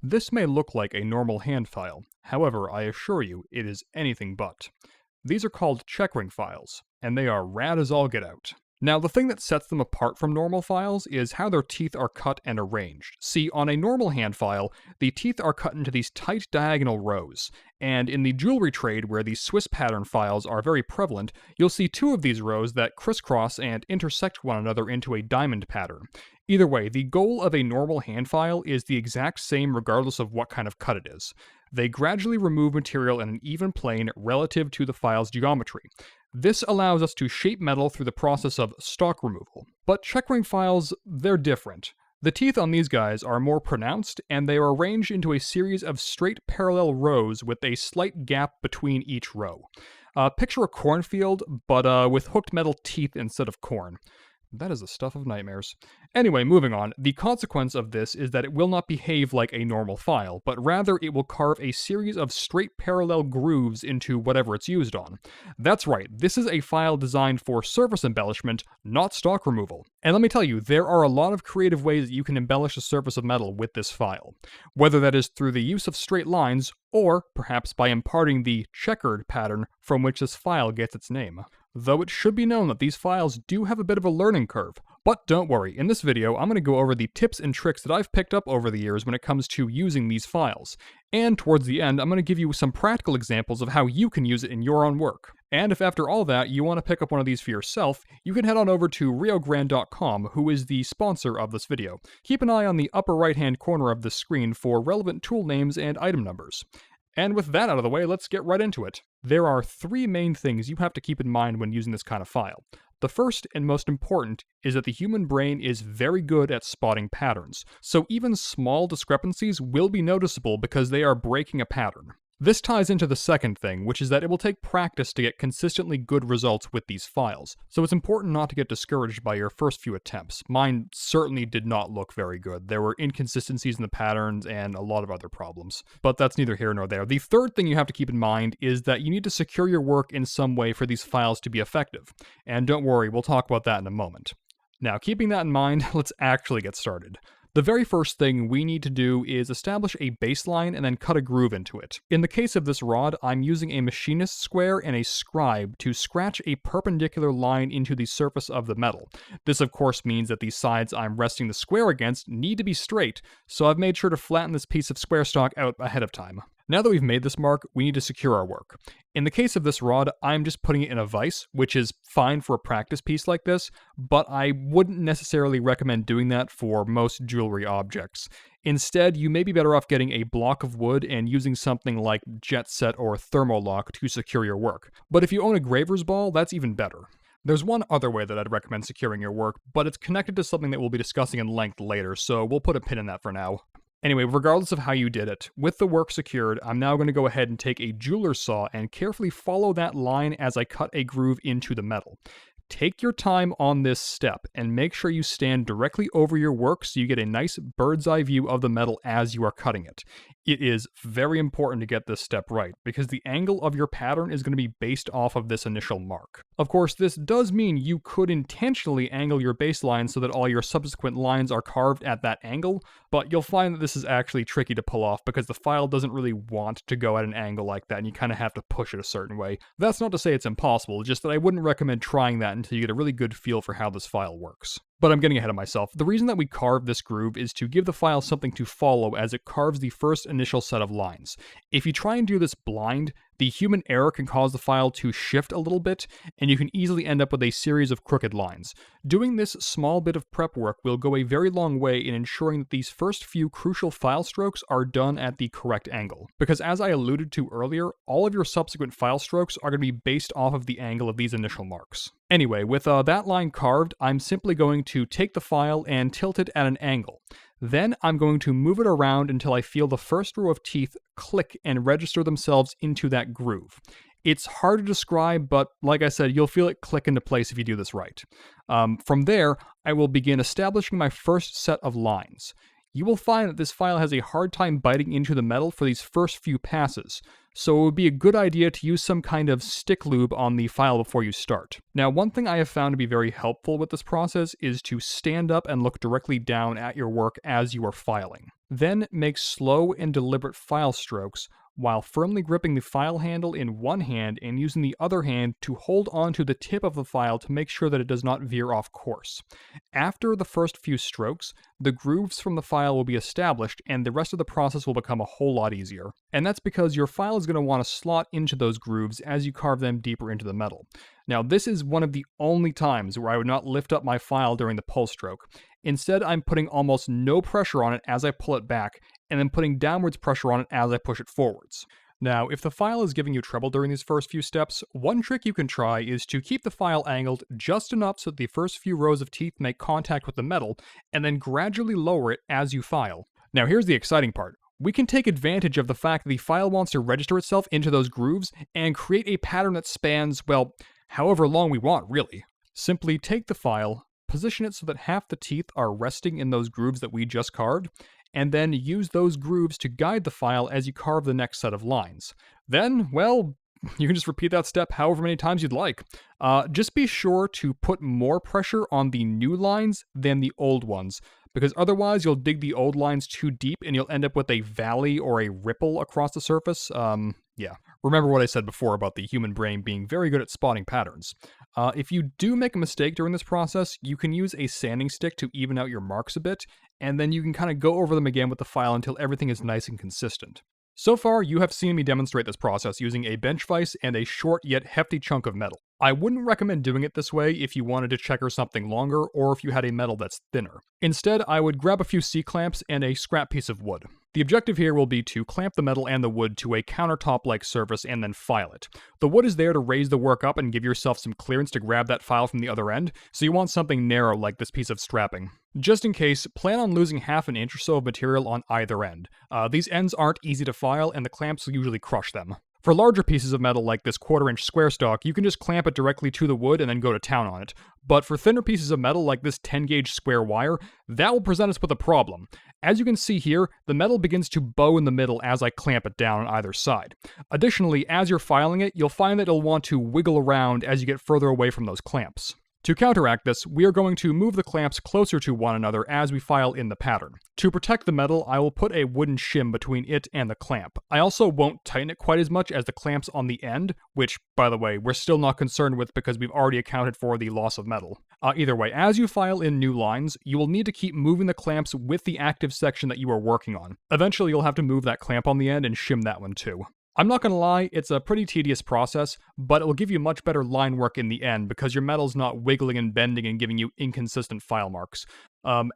This may look like a normal hand file, however, I assure you it is anything but. These are called checkering files, and they are rad as all get out. Now, the thing that sets them apart from normal files is how their teeth are cut and arranged. See, on a normal hand file, the teeth are cut into these tight diagonal rows, and in the jewelry trade where these Swiss pattern files are very prevalent, you'll see two of these rows that crisscross and intersect one another into a diamond pattern. Either way, the goal of a normal hand file is the exact same regardless of what kind of cut it is. They gradually remove material in an even plane relative to the file's geometry. This allows us to shape metal through the process of stock removal. But checkering files, they're different. The teeth on these guys are more pronounced, and they are arranged into a series of straight parallel rows with a slight gap between each row. Picture a cornfield, but with hooked metal teeth instead of corn. That is the stuff of nightmares. Anyway, moving on, the consequence of this is that it will not behave like a normal file, but rather it will carve a series of straight parallel grooves into whatever it's used on. That's right, this is a file designed for surface embellishment, not stock removal. And let me tell you, there are a lot of creative ways that you can embellish the surface of metal with this file. Whether that is through the use of straight lines, or perhaps by imparting the checkered pattern from which this file gets its name. Though it should be known that these files do have a bit of a learning curve. But don't worry, in this video I'm going to go over the tips and tricks that I've picked up over the years when it comes to using these files. And towards the end, I'm going to give you some practical examples of how you can use it in your own work. And if after all that you want to pick up one of these for yourself, you can head on over to riogrand.com, who is the sponsor of this video. Keep an eye on the upper right hand corner of the screen for relevant tool names and item numbers. And with that out of the way, let's get right into it. There are three main things you have to keep in mind when using this kind of file. The first and most important is that the human brain is very good at spotting patterns, so even small discrepancies will be noticeable because they are breaking a pattern. This ties into the second thing, which is that it will take practice to get consistently good results with these files, so it's important not to get discouraged by your first few attempts. Mine certainly did not look very good. There were inconsistencies in the patterns and a lot of other problems. But that's neither here nor there. The third thing you have to keep in mind is that you need to secure your work in some way for these files to be effective. And don't worry, we'll talk about that in a moment. Now, keeping that in mind, let's actually get started. The very first thing we need to do is establish a baseline and then cut a groove into it. In the case of this rod, I'm using a machinist square and a scribe to scratch a perpendicular line into the surface of the metal. This of course means that the sides I'm resting the square against need to be straight, so I've made sure to flatten this piece of square stock out ahead of time. Now that we've made this mark, we need to secure our work. In the case of this rod, I'm just putting it in a vise, which is fine for a practice piece like this, but I wouldn't necessarily recommend doing that for most jewelry objects. Instead, you may be better off getting a block of wood and using something like Jet Set or Thermo-Loc to secure your work. But if you own a graver's ball, that's even better. There's one other way that I'd recommend securing your work, but it's connected to something that we'll be discussing in length later, so we'll put a pin in that for now. Anyway, regardless of how you did it, with the work secured, I'm now going to go ahead and take a jeweler's saw and carefully follow that line as I cut a groove into the metal. Take your time on this step and make sure you stand directly over your work so you get a nice bird's eye view of the metal as you are cutting it. It is very important to get this step right because the angle of your pattern is going to be based off of this initial mark. Of course, this does mean you could intentionally angle your baseline so that all your subsequent lines are carved at that angle, but you'll find that this is actually tricky to pull off because the file doesn't really want to go at an angle like that and you kind of have to push it a certain way. That's not to say it's impossible, just that I wouldn't recommend trying that until you get a really good feel for how this file works. But I'm getting ahead of myself. The reason that we carve this groove is to give the file something to follow as it carves the first initial set of lines. If you try and do this blind, the human error can cause the file to shift a little bit, and you can easily end up with a series of crooked lines. Doing this small bit of prep work will go a very long way in ensuring that these first few crucial file strokes are done at the correct angle. Because as I alluded to earlier, all of your subsequent file strokes are going to be based off of the angle of these initial marks. Anyway, with that line carved, I'm simply going to take the file and tilt it at an angle. Then I'm going to move it around until I feel the first row of teeth click and register themselves into that groove. It's hard to describe, but like I said, you'll feel it click into place if you do this right. From there, I will begin establishing my first set of lines. you will find that this file has a hard time biting into the metal for these first few passes, so it would be a good idea to use some kind of stick lube on the file before you start. Now, one thing I have found to be very helpful with this process is to stand up and look directly down at your work as you are filing. Then make slow and deliberate file strokes while firmly gripping the file handle in one hand and using the other hand to hold onto the tip of the file to make sure that it does not veer off course. After the first few strokes, the grooves from the file will be established and the rest of the process will become a whole lot easier. And that's because your file is going to want to slot into those grooves as you carve them deeper into the metal. Now, this is one of the only times where I would not lift up my file during the pull stroke. Instead, I'm putting almost no pressure on it as I pull it back, and then putting downwards pressure on it as I push it forwards. Now, if the file is giving you trouble during these first few steps, one trick you can try is to keep the file angled just enough so that the first few rows of teeth make contact with the metal, and then gradually lower it as you file. Now, here's the exciting part. We can take advantage of the fact that the file wants to register itself into those grooves and create a pattern that spans, well, however long we want, really. Simply take the file, position it so that half the teeth are resting in those grooves that we just carved, and then use those grooves to guide the file as you carve the next set of lines. Then, well, you can just repeat that step however many times you'd like. Just be sure to put more pressure on the new lines than the old ones, because otherwise you'll dig the old lines too deep and you'll end up with a valley or a ripple across the surface. Yeah. Remember what I said before about the human brain being very good at spotting patterns. If you do make a mistake during this process, you can use a sanding stick to even out your marks a bit, and then you can kind of go over them again with the file until everything is nice and consistent. So far, you have seen me demonstrate this process using a bench vise and a short yet hefty chunk of metal. I wouldn't recommend doing it this way if you wanted to checker something longer or if you had a metal that's thinner. Instead, I would grab a few C-clamps and a scrap piece of wood. The objective here will be to clamp the metal and the wood to a countertop-like surface and then file it. The wood is there to raise the work up and give yourself some clearance to grab that file from the other end, so you want something narrow like this piece of strapping. Just in case, plan on losing half an inch or so of material on either end. These ends aren't easy to file and the clamps will usually crush them. For larger pieces of metal like this 1/4-inch square stock, you can just clamp it directly to the wood and then go to town on it. But for thinner pieces of metal like this 10-gauge square wire, that will present us with a problem. As you can see here, the metal begins to bow in the middle as I clamp it down on either side. Additionally, as you're filing it, you'll find that it'll want to wiggle around as you get further away from those clamps. To counteract this, we are going to move the clamps closer to one another as we file in the pattern. To protect the metal, I will put a wooden shim between it and the clamp. I also won't tighten it quite as much as the clamps on the end, which, by the way, we're still not concerned with because we've already accounted for the loss of metal. Either way, as you file in new lines, you will need to keep moving the clamps with the active section that you are working on. Eventually, you'll have to move that clamp on the end and shim that one too. I'm not gonna lie, it's a pretty tedious process, but it will give you much better line work in the end because your metal's not wiggling and bending and giving you inconsistent file marks.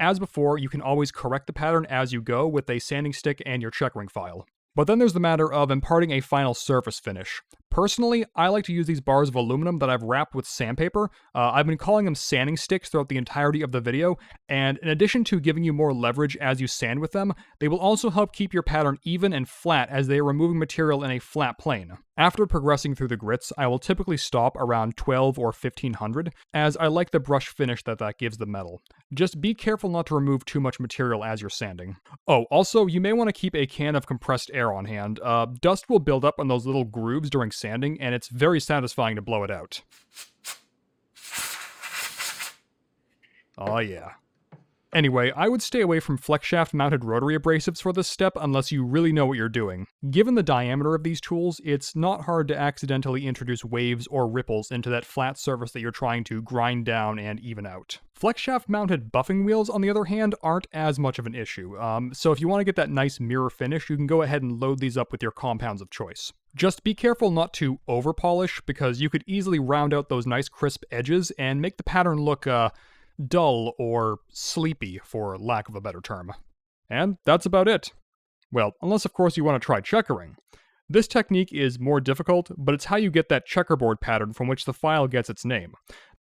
As before, you can always correct the pattern as you go with a sanding stick and your checkering file. But then there's the matter of imparting a final surface finish. Personally, I like to use these bars of aluminum that I've wrapped with sandpaper. I've been calling them sanding sticks throughout the entirety of the video, and in addition to giving you more leverage as you sand with them, they will also help keep your pattern even and flat as they are removing material in a flat plane. After progressing through the grits, I will typically stop around 12 or 1500, as I like the brush finish that gives the metal. Just be careful not to remove too much material as you're sanding. Oh, also, you may want to keep a can of compressed air on hand. Dust will build up on those little grooves during sanding, and it's very satisfying to blow it out. Oh yeah. Anyway, I would stay away from flex shaft mounted rotary abrasives for this step unless you really know what you're doing. Given the diameter of these tools, it's not hard to accidentally introduce waves or ripples into that flat surface that you're trying to grind down and even out. Flex shaft mounted buffing wheels, on the other hand, aren't as much of an issue, so if you want to get that nice mirror finish, you can go ahead and load these up with your compounds of choice. Just be careful not to over-polish, because you could easily round out those nice crisp edges and make the pattern look, dull or sleepy, for lack of a better term. And that's about it. Well, unless of course you want to try checkering. This technique is more difficult, but it's how you get that checkerboard pattern from which the file gets its name.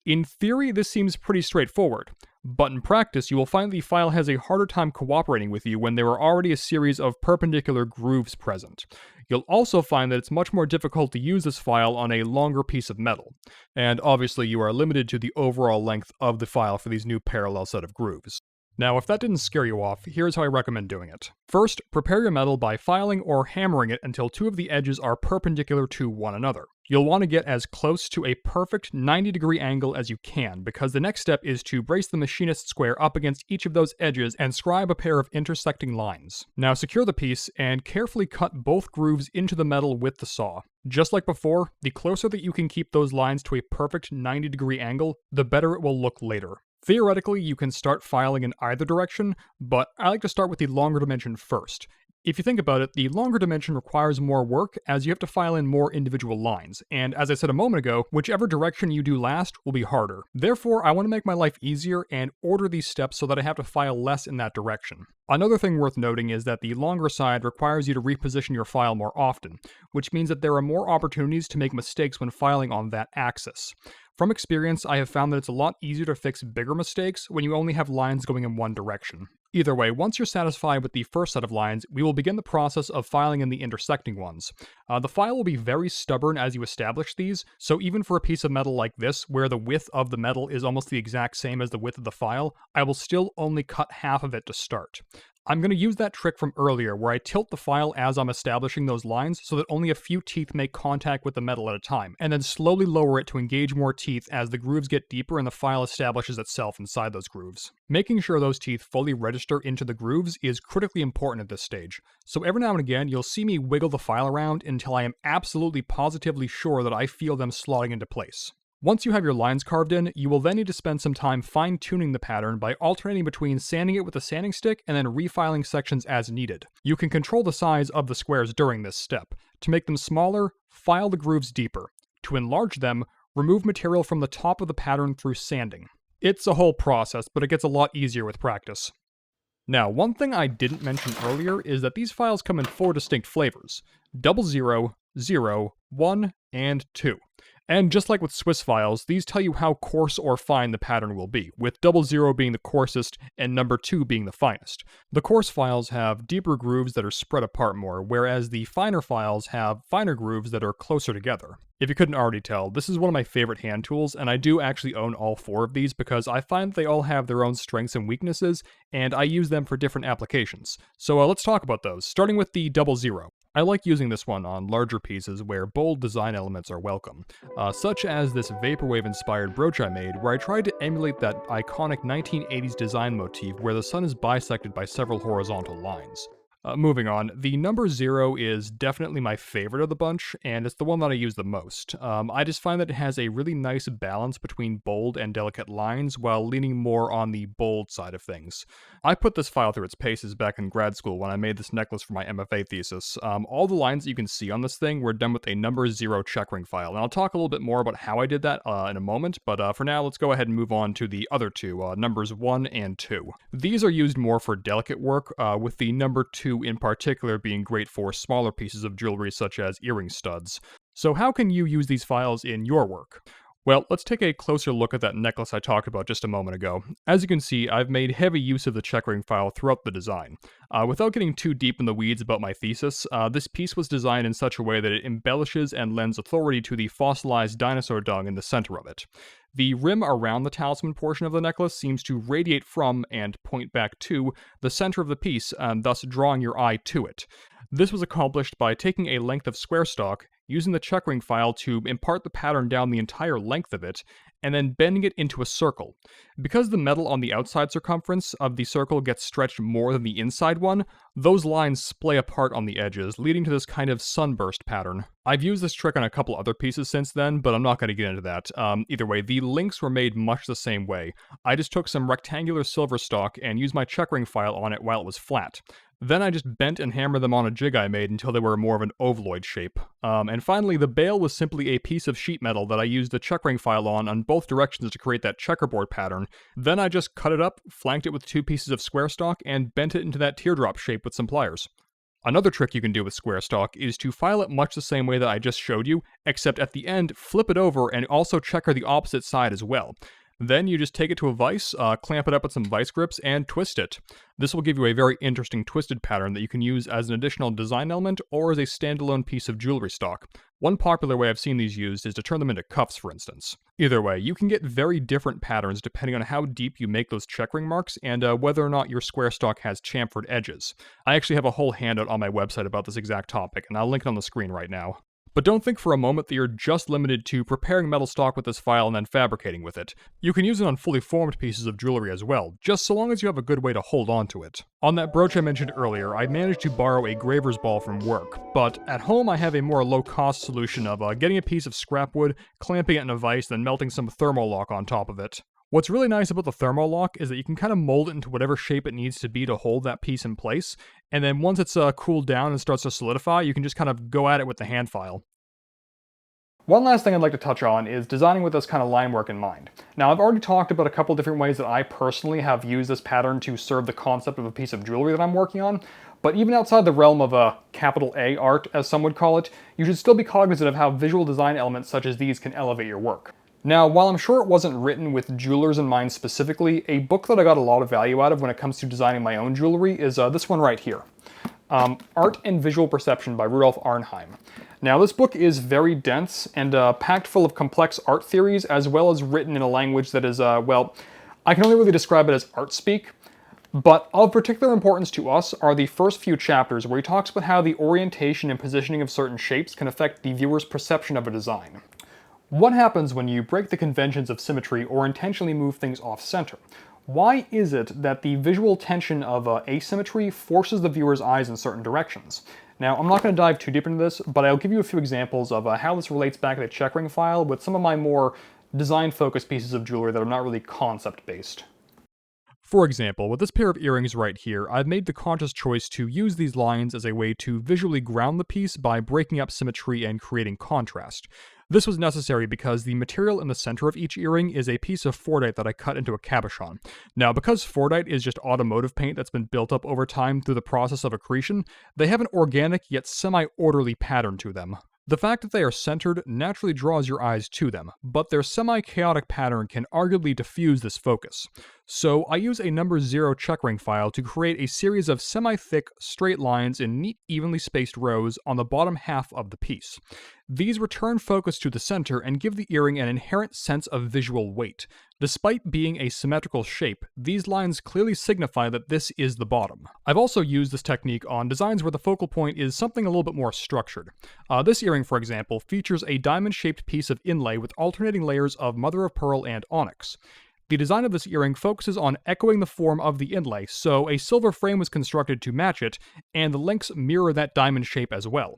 In theory, this seems pretty straightforward, but in practice you will find the file has a harder time cooperating with you when there are already a series of perpendicular grooves present. You'll also find that it's much more difficult to use this file on a longer piece of metal, and obviously you are limited to the overall length of the file for these new parallel set of grooves. Now, if that didn't scare you off, here's how I recommend doing it. First, prepare your metal by filing or hammering it until two of the edges are perpendicular to one another. You'll want to get as close to a perfect 90-degree angle as you can, because the next step is to brace the machinist square up against each of those edges and scribe a pair of intersecting lines. Now secure the piece and carefully cut both grooves into the metal with the saw. Just like before, the closer that you can keep those lines to a perfect 90-degree angle, the better it will look later. Theoretically, you can start filing in either direction, but I like to start with the longer dimension first. If you think about it, the longer dimension requires more work as you have to file in more individual lines, and as I said a moment ago, whichever direction you do last will be harder. Therefore, I want to make my life easier and order these steps so that I have to file less in that direction. Another thing worth noting is that the longer side requires you to reposition your file more often, which means that there are more opportunities to make mistakes when filing on that axis. From experience, I have found that it's a lot easier to fix bigger mistakes when you only have lines going in one direction. Either way, once you're satisfied with the first set of lines, we will begin the process of filing in the intersecting ones. The file will be very stubborn as you establish these, so even for a piece of metal like this, where the width of the metal is almost the exact same as the width of the file, I will still only cut half of it to start. I'm going to use that trick from earlier where I tilt the file as I'm establishing those lines so that only a few teeth make contact with the metal at a time, and then slowly lower it to engage more teeth as the grooves get deeper and the file establishes itself inside those grooves. Making sure those teeth fully register into the grooves is critically important at this stage, so every now and again you'll see me wiggle the file around until I am absolutely positively sure that I feel them slotting into place. Once you have your lines carved in, you will then need to spend some time fine-tuning the pattern by alternating between sanding it with a sanding stick and then refiling sections as needed. You can control the size of the squares during this step. To make them smaller, file the grooves deeper. To enlarge them, remove material from the top of the pattern through sanding. It's a whole process, but it gets a lot easier with practice. Now, one thing I didn't mention earlier is that these files come in 4 distinct flavors: 00, 0, 1, and 2. And just like with Swiss files, these tell you how coarse or fine the pattern will be, with 00 being the coarsest and number 2 being the finest. The coarse files have deeper grooves that are spread apart more, whereas the finer files have finer grooves that are closer together. If you couldn't already tell, this is one of my favorite hand tools, and I do actually own all 4 of these because I find they all have their own strengths and weaknesses, and I use them for different applications. So let's talk about those, starting with the 00. I like using this one on larger pieces where bold design elements are welcome, such as this Vaporwave-inspired brooch I made where I tried to emulate that iconic 1980s design motif where the sun is bisected by several horizontal lines. Moving on, the number 0 is definitely my favorite of the bunch, and it's the one that I use the most. I just find that it has a really nice balance between bold and delicate lines while leaning more on the bold side of things. I put this file through its paces back in grad school when I made this necklace for my MFA thesis. All the lines that you can see on this thing were done with a number 0 checkering file, and I'll talk a little bit more about how I did that in a moment, but for now let's go ahead and move on to the other two, numbers 1 and 2. These are used more for delicate work, with the number 2 in particular being great for smaller pieces of jewelry such as earring studs. So how can you use these files in your work? Well, let's take a closer look at that necklace I talked about just a moment ago. As you can see, I've made heavy use of the checkering file throughout the design. Without getting too deep in the weeds about my thesis, this piece was designed in such a way that it embellishes and lends authority to the fossilized dinosaur dung in the center of it. The rim around the talisman portion of the necklace seems to radiate from and point back to the center of the piece, and thus drawing your eye to it. This was accomplished by taking a length of square stock, using the checkering file to impart the pattern down the entire length of it, and then bending it into a circle. Because the metal on the outside circumference of the circle gets stretched more than the inside one, those lines splay apart on the edges, leading to this kind of sunburst pattern. I've used this trick on a couple other pieces since then, but I'm not going to get into that. Either way, the links were made much the same way. I just took some rectangular silver stock and used my checkering file on it while it was flat. Then I just bent and hammered them on a jig I made until they were more of an ovaloid shape. And finally, the bail was simply a piece of sheet metal that I used the checkering file on both directions to create that checkerboard pattern. Then I just cut it up, flanked it with 2 pieces of square stock, and bent it into that teardrop shape with some pliers. Another trick you can do with square stock is to file it much the same way that I just showed you, except at the end, flip it over and also checker the opposite side as well. Then you just take it to a vise, clamp it up with some vice grips, and twist it. This will give you a very interesting twisted pattern that you can use as an additional design element or as a standalone piece of jewelry stock. One popular way I've seen these used is to turn them into cuffs, for instance. Either way, you can get very different patterns depending on how deep you make those checkering marks and whether or not your square stock has chamfered edges. I actually have a whole handout on my website about this exact topic, and I'll link it on the screen right now. But don't think for a moment that you're just limited to preparing metal stock with this file and then fabricating with it. You can use it on fully formed pieces of jewelry as well, just so long as you have a good way to hold on to it. On that brooch I mentioned earlier, I managed to borrow a graver's ball from work, but at home I have a more low-cost solution of getting a piece of scrap wood, clamping it in a vise, then melting some Thermo-Loc on top of it. What's really nice about the Thermo-Loc is that you can kind of mold it into whatever shape it needs to be to hold that piece in place, and then once it's cooled down and starts to solidify, you can just kind of go at it with the hand file. One last thing I'd like to touch on is designing with this kind of line work in mind. Now, I've already talked about a couple different ways that I personally have used this pattern to serve the concept of a piece of jewelry that I'm working on, but even outside the realm of capital A art, as some would call it, you should still be cognizant of how visual design elements such as these can elevate your work. Now, while I'm sure it wasn't written with jewelers in mind specifically, a book that I got a lot of value out of when it comes to designing my own jewelry is this one right here. Art and Visual Perception by Rudolf Arnheim. Now, this book is very dense and packed full of complex art theories, as well as written in a language that is, well, I can only really describe it as art speak. But of particular importance to us are the first few chapters where he talks about how the orientation and positioning of certain shapes can affect the viewer's perception of a design. What happens when you break the conventions of symmetry or intentionally move things off-center? Why is it that the visual tension of asymmetry forces the viewer's eyes in certain directions? Now, I'm not going to dive too deep into this, but I'll give you a few examples of how this relates back to the checkering file with some of my more design-focused pieces of jewelry that are not really concept-based. For example, with this pair of earrings right here, I've made the conscious choice to use these lines as a way to visually ground the piece by breaking up symmetry and creating contrast. This was necessary because the material in the center of each earring is a piece of Fordite that I cut into a cabochon. Now, because Fordite is just automotive paint that's been built up over time through the process of accretion, they have an organic yet semi-orderly pattern to them. The fact that they are centered naturally draws your eyes to them, but their semi-chaotic pattern can arguably diffuse this focus. So I use a number 0 checkering file to create a series of semi-thick, straight lines in neat, evenly spaced rows on the bottom half of the piece. These return focus to the center and give the earring an inherent sense of visual weight. Despite being a symmetrical shape, these lines clearly signify that this is the bottom. I've also used this technique on designs where the focal point is something a little bit more structured. This earring, for example, features a diamond-shaped piece of inlay with alternating layers of mother-of-pearl and onyx. The design of this earring focuses on echoing the form of the inlay, so a silver frame was constructed to match it, and the links mirror that diamond shape as well.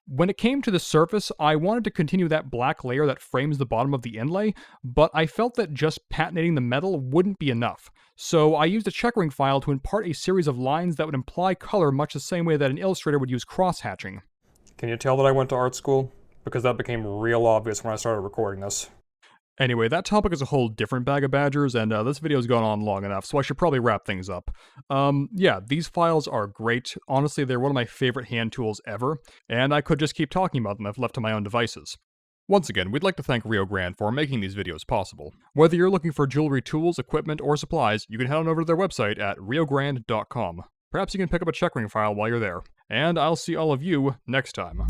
When it came to the surface, I wanted to continue that black layer that frames the bottom of the inlay, but I felt that just patinating the metal wouldn't be enough. So I used a checkering file to impart a series of lines that would imply color much the same way that an illustrator would use cross-hatching. Can you tell that I went to art school? Because that became real obvious when I started recording this. Anyway, that topic is a whole different bag of badgers, and this video's gone on long enough, so I should probably wrap things up. Yeah, these files are great. Honestly, they're one of my favorite hand tools ever, and I could just keep talking about them if left to my own devices. Once again, we'd like to thank Rio Grande for making these videos possible. Whether you're looking for jewelry tools, equipment, or supplies, you can head on over to their website at riogrande.com. Perhaps you can pick up a checkering file while you're there. And I'll see all of you next time.